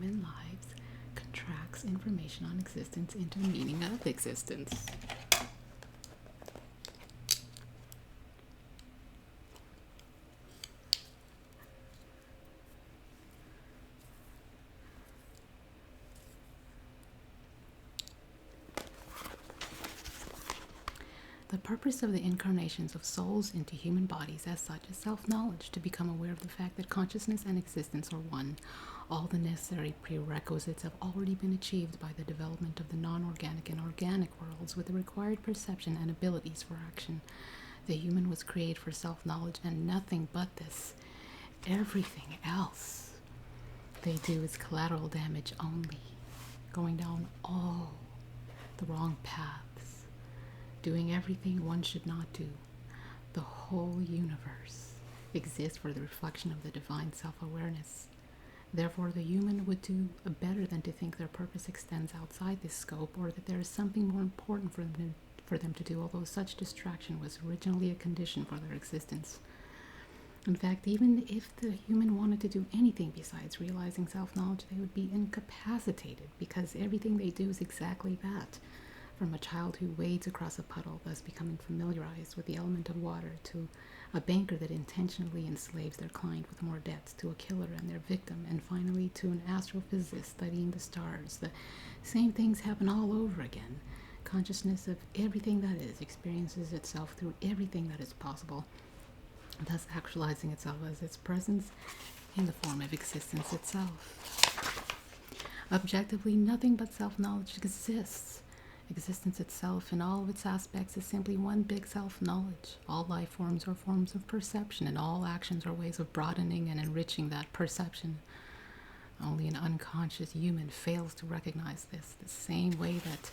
human lives contracts information on existence into the meaning of existence. The purpose of the incarnations of souls into human bodies as such is self-knowledge, to become aware of the fact that consciousness and existence are one. All the necessary prerequisites have already been achieved by the development of the non-organic and organic worlds with the required perception and abilities for action. The human was created for self-knowledge and nothing but this. Everything else they do is collateral damage only, going down all the wrong paths, doing everything one should not do. The whole universe exists for the reflection of the divine self-awareness. Therefore, the human would do better than to think their purpose extends outside this scope, or that there is something more important for them to do, although such distraction was originally a condition for their existence. In fact, even if the human wanted to do anything besides realizing self-knowledge, they would be incapacitated, because everything they do is exactly that. From a child who wades across a puddle, thus becoming familiarized with the element of water, to a banker that intentionally enslaves their client with more debts, to a killer and their victim, and finally to an astrophysicist studying the stars. The same things happen all over again. Consciousness of everything that is experiences itself through everything that is possible, thus actualizing itself as its presence in the form of existence itself. Objectively, nothing but self-knowledge exists. Existence itself in all of its aspects is simply one big self-knowledge. All life forms are forms of perception, and all actions are ways of broadening and enriching that perception. Only an unconscious human fails to recognize this, the same way that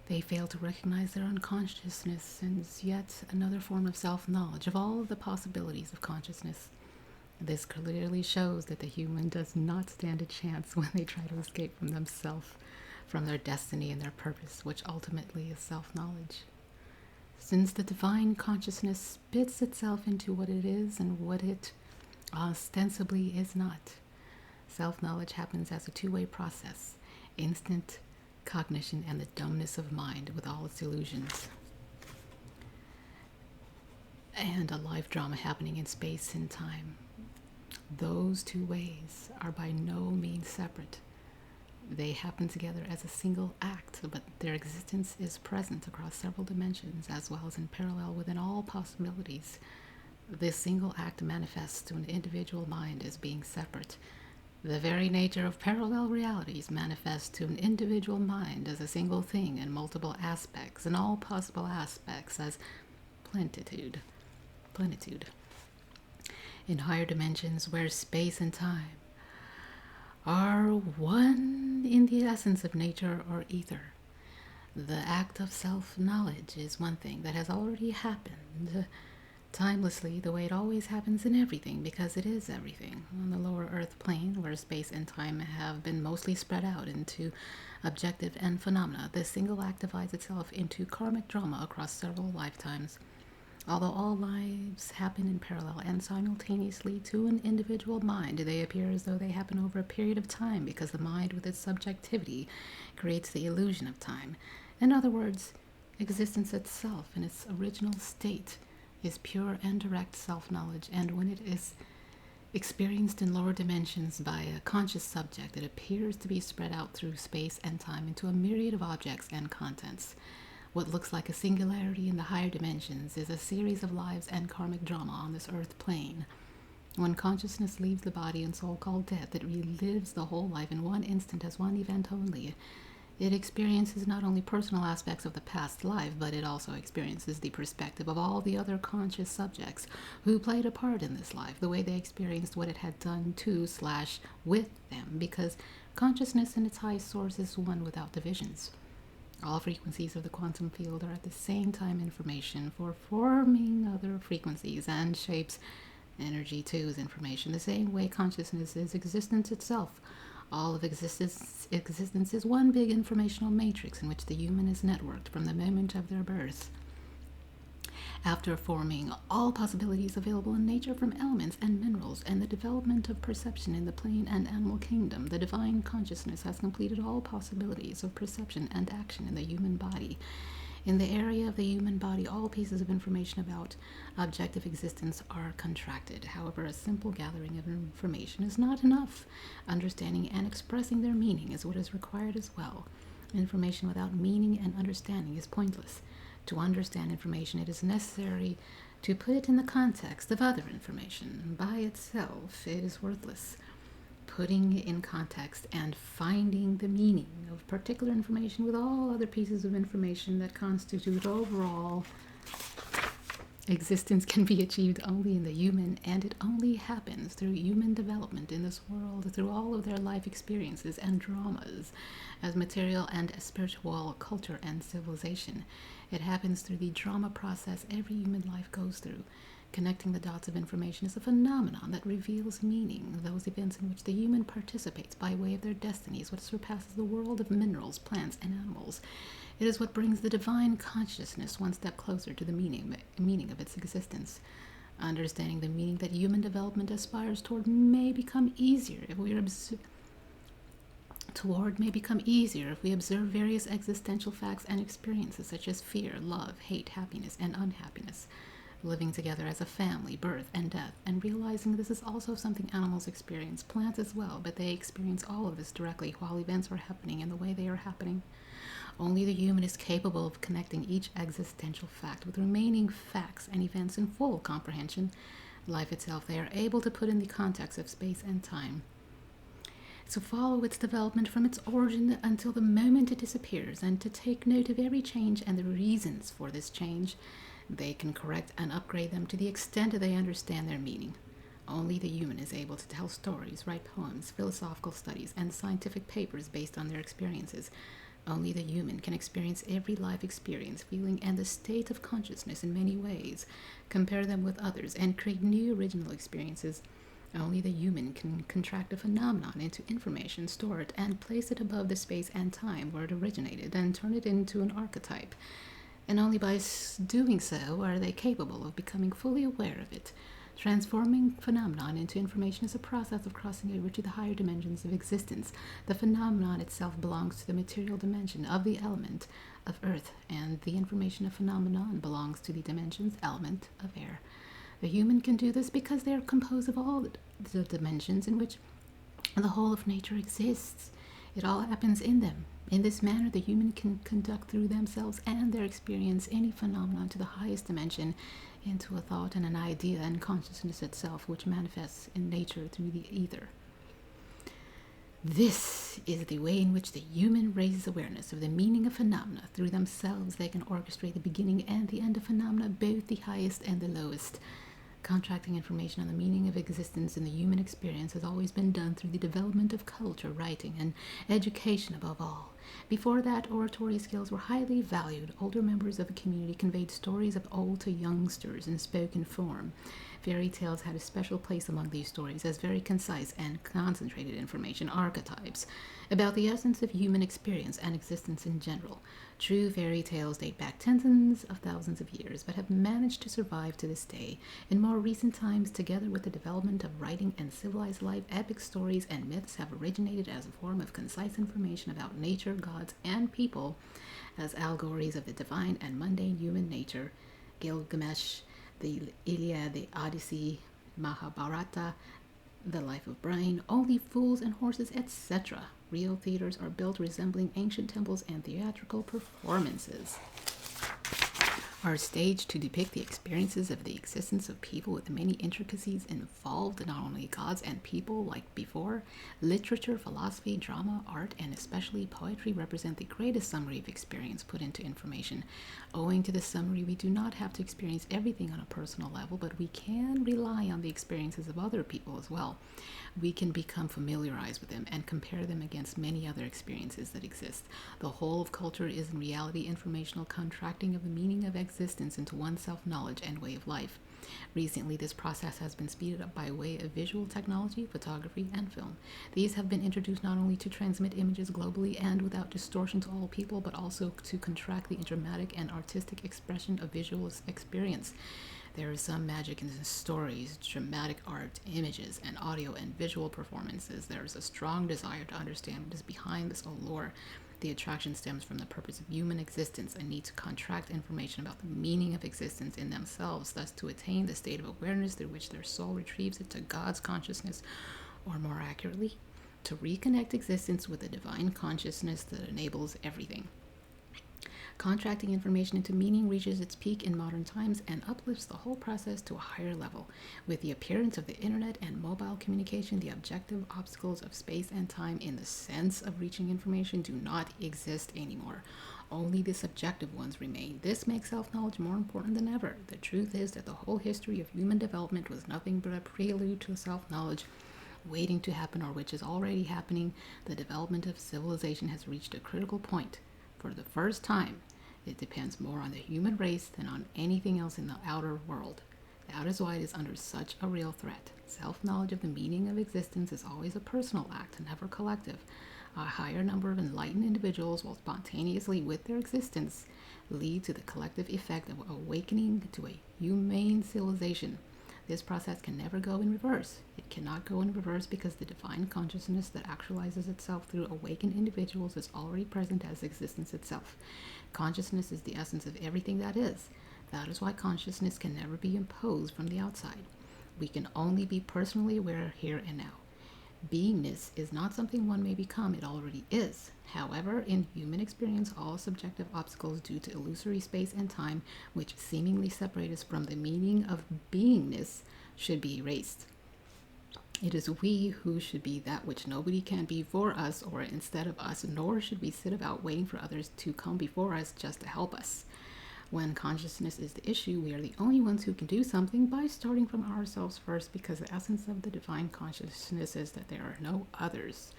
they fail to recognize their unconsciousness, and is yet another form of self-knowledge of all of the possibilities of consciousness. This clearly shows that the human does not stand a chance when they try to escape from themselves, from their destiny and their purpose, which ultimately is self-knowledge. Since the divine consciousness spits itself into what it is and what it ostensibly is not, self-knowledge happens as a two-way process, instant cognition and the dumbness of mind with all its illusions, and a life drama happening in space and time. Those two ways are by no means separate. They happen together as a single act, but their existence is present across several dimensions as well as in parallel within all possibilities. This single act manifests to an individual mind as being separate. The very nature of parallel realities manifests to an individual mind as a single thing in multiple aspects, in all possible aspects as plenitude. In higher dimensions where space and time are one in the essence of nature or ether, the act of self-knowledge is one thing that has already happened timelessly, the way it always happens in everything, because it is everything. On the lower earth plane, where space and time have been mostly spread out into objective and phenomena, this single act divides itself into karmic drama across several lifetimes. Although all lives happen in parallel and simultaneously to an individual mind, they appear as though they happen over a period of time, because the mind with its subjectivity creates the illusion of time. In other words, existence itself in its original state is pure and direct self-knowledge, and when it is experienced in lower dimensions by a conscious subject, it appears to be spread out through space and time into a myriad of objects and contents. What looks like a singularity in the higher dimensions is a series of lives and karmic drama on this earth plane. When consciousness leaves the body and soul called death, it relives the whole life in one instant as one event only. It experiences not only personal aspects of the past life, but it also experiences the perspective of all the other conscious subjects who played a part in this life, the way they experienced what it had done to/with them, because consciousness in its highest source is one without divisions. All frequencies of the quantum field are at the same time information for forming other frequencies, and shapes energy too is information, the same way consciousness is existence itself. All of existence is one big informational matrix in which the human is networked from the moment of their birth. After forming all possibilities available in nature from elements and minerals and the development of perception in the plant and animal kingdom, the divine consciousness has completed all possibilities of perception and action in the human body. In the area of the human body, all pieces of information about objective existence are contracted. However, a simple gathering of information is not enough. Understanding and expressing their meaning is what is required as well. Information without meaning and understanding is pointless. To understand information, it is necessary to put it in the context of other information. By itself, it is worthless. Putting in context and finding the meaning of particular information with all other pieces of information that constitute overall existence can be achieved only in the human, and it only happens through human development in this world, through all of their life experiences and dramas, as material and spiritual culture and civilization. It happens through the drama process every human life goes through. Connecting the dots of information is a phenomenon that reveals meaning. Those events in which the human participates by way of their destinies, what surpasses the world of minerals, plants, and animals. It is what brings the divine consciousness one step closer to the meaning of its existence. Understanding the meaning that human development aspires toward may become easier if we observe various existential facts and experiences such as fear, love, hate, happiness, and unhappiness, living together as a family, birth and death, and realizing this is also something animals experience, plants as well, but they experience all of this directly while events are happening in the way they are happening. Only the human is capable of connecting each existential fact with remaining facts and events in full comprehension. Life itself, they are able to put in the context of space and time. So follow its development from its origin until the moment it disappears, and to take note of every change and the reasons for this change. They can correct and upgrade them to the extent that they understand their meaning. Only the human is able to tell stories, write poems, philosophical studies, and scientific papers based on their experiences. Only the human can experience every life experience, feeling, and the state of consciousness in many ways, compare them with others, and create new original experiences. Only the human can contract a phenomenon into information, store it, and place it above the space and time where it originated, and turn it into an archetype. And only by doing so are they capable of becoming fully aware of it. Transforming phenomenon into information is a process of crossing over to the higher dimensions of existence. The phenomenon itself belongs to the material dimension of the element of earth, and the information of phenomenon belongs to the dimensions element of air. The human can do this because they are composed of all the dimensions in which the whole of nature exists. It all happens in them. In this manner, the human can conduct through themselves and their experience any phenomenon to the highest dimension, into a thought and an idea and consciousness itself, which manifests in nature through the ether. This is the way in which the human raises awareness of the meaning of phenomena. Through themselves, they can orchestrate the beginning and the end of phenomena, both the highest and the lowest. Contracting information on the meaning of existence in the human experience has always been done through the development of culture, writing, and education above all. Before that, oratory skills were highly valued. Older members of a community conveyed stories of old to youngsters in spoken form. Fairy tales had a special place among these stories as very concise and concentrated information, archetypes, about the essence of human experience and existence in general. True fairy tales date back tens of thousands of years, but have managed to survive to this day. In more recent times, together with the development of writing and civilized life, epic stories and myths have originated as a form of concise information about nature, gods, and people, as allegories of the divine and mundane human nature. Gilgamesh, the Iliad, the Odyssey, Mahabharata, the life of Brian, only fools and horses, etc. Real theaters are built resembling ancient temples, and theatrical performances are staged to depict the experiences of the existence of people, with many intricacies involved, not only gods and people like before. Literature, philosophy, drama, art, and especially poetry represent the greatest summary of experience put into information. Owing to this summary, we do not have to experience everything on a personal level, but we can rely on the experiences of other people as well. We can become familiarized with them and compare them against many other experiences that exist. The whole of culture is in reality informational contracting of the meaning of existence existence into one's self-knowledge and way of life. Recently, this process has been speeded up by way of visual technology, photography, and film. These have been introduced not only to transmit images globally and without distortion to all people, but also to contract the dramatic and artistic expression of visual experience. There is some magic in the stories, dramatic art, images, and audio and visual performances. There is a strong desire to understand what is behind this allure. The attraction stems from the purpose of human existence, a need to contract information about the meaning of existence in themselves, thus to attain the state of awareness through which their soul retrieves it to God's consciousness, or more accurately, to reconnect existence with the divine consciousness that enables everything. Contracting information into meaning reaches its peak in modern times and uplifts the whole process to a higher level. With the appearance of the internet and mobile communication, the objective obstacles of space and time in the sense of reaching information do not exist anymore. Only the subjective ones remain. This makes self-knowledge more important than ever. The truth is that the whole history of human development was nothing but a prelude to self-knowledge waiting to happen, or which is already happening. The development of civilization has reached a critical point. For the first time, it depends more on the human race than on anything else in the outer world. That is why it is under such a real threat. Self-knowledge of the meaning of existence is always a personal act, never collective. A higher number of enlightened individuals will spontaneously, with their existence, lead to the collective effect of awakening to a humane civilization. This process can never go in reverse. It cannot go in reverse because the divine consciousness that actualizes itself through awakened individuals is already present as existence itself. Consciousness is the essence of everything that is. That is why consciousness can never be imposed from the outside. We can only be personally aware here and now. Beingness is not something one may become, it already is. However, in human experience, all subjective obstacles due to illusory space and time, which seemingly separate us from the meaning of beingness, should be erased. It is we who should be that which nobody can be for us or instead of us, nor should we sit about waiting for others to come before us just to help us. When consciousness is the issue, we are the only ones who can do something by starting from ourselves first, because the essence of the divine consciousness is that there are no others.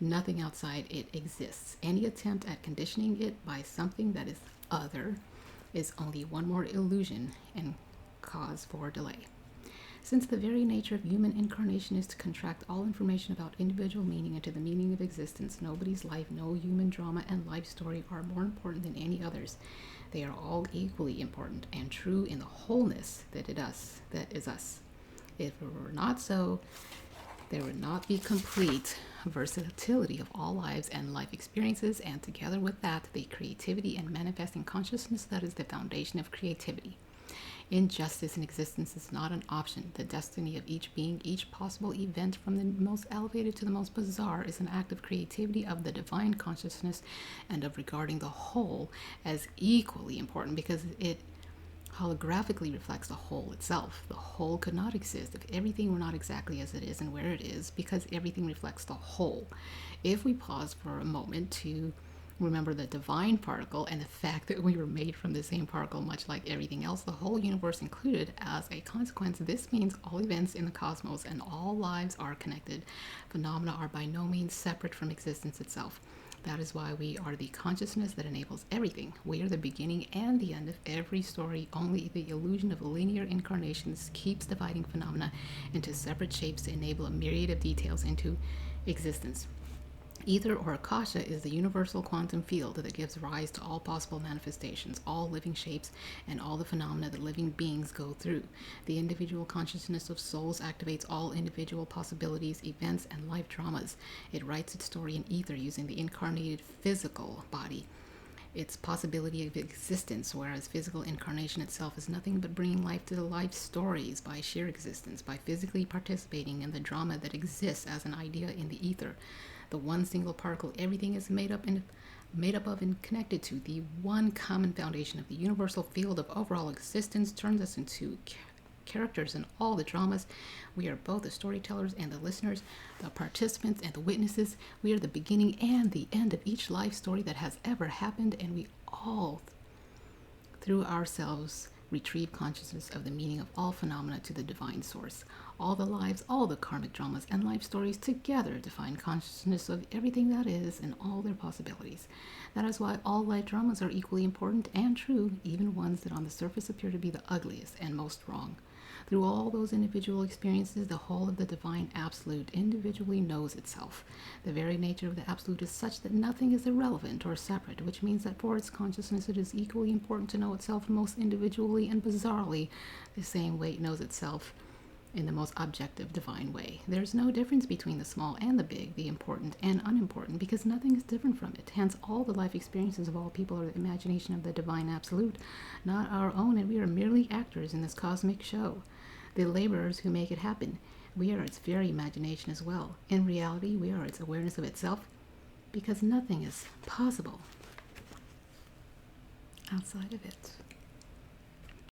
Nothing outside it exists. Any attempt at conditioning it by something that is other is only one more illusion and cause for delay. Since the very nature of human incarnation is to contract all information about individual meaning into the meaning of existence, nobody's life, no human drama and life story are more important than any others. They are all equally important and true in the wholeness that is us. If it were not so, there would not be complete versatility of all lives and life experiences, and together with that, the creativity and manifesting consciousness that is the foundation of creativity. Injustice in existence is not an option. The destiny of each being, each possible event from the most elevated to the most bizarre, is an act of creativity of the divine consciousness and of regarding the whole as equally important, because it holographically reflects the whole itself. The whole could not exist if everything were not exactly as it is and where it is, because everything reflects the whole. If we pause for a moment to remember the divine particle and the fact that we were made from the same particle, much like everything else, the whole universe included, as a consequence, this means all events in the cosmos and all lives are connected. Phenomena are by no means separate from existence itself. That is why we are the consciousness that enables everything. We are the beginning and the end of every story. Only the illusion of linear incarnations keeps dividing phenomena into separate shapes to enable a myriad of details into existence. Ether, or Akasha, is the universal quantum field that gives rise to all possible manifestations, all living shapes, and all the phenomena that living beings go through. The individual consciousness of souls activates all individual possibilities, events, and life dramas. It writes its story in ether using the incarnated physical body, its possibility of existence, whereas physical incarnation itself is nothing but bringing life to the life stories by sheer existence, by physically participating in the drama that exists as an idea in the ether. The one single particle everything is made up of and connected to, the one common foundation of the universal field of overall existence, turns us into characters in all the dramas. We are both the storytellers and the listeners, the participants and the witnesses. We are the beginning and the end of each life story that has ever happened, and we all, through ourselves, retrieve consciousness of the meaning of all phenomena to the divine source. All the lives, all the karmic dramas and life stories together define consciousness of everything that is and all their possibilities. That is why all life dramas are equally important and true, even ones that on the surface appear to be the ugliest and most wrong. Through all those individual experiences, the whole of the divine absolute individually knows itself. The very nature of the absolute is such that nothing is irrelevant or separate, which means that for its consciousness it is equally important to know itself most individually, and bizarrely, the same way it knows itself in the most objective divine way. There's no difference between the small and the big, the important and unimportant, because nothing is different from it. Hence, all the life experiences of all people are the imagination of the divine absolute, not our own, and we are merely actors in this cosmic show, the laborers who make it happen. We are its very imagination as well. In reality, we are its awareness of itself, because nothing is possible outside of it.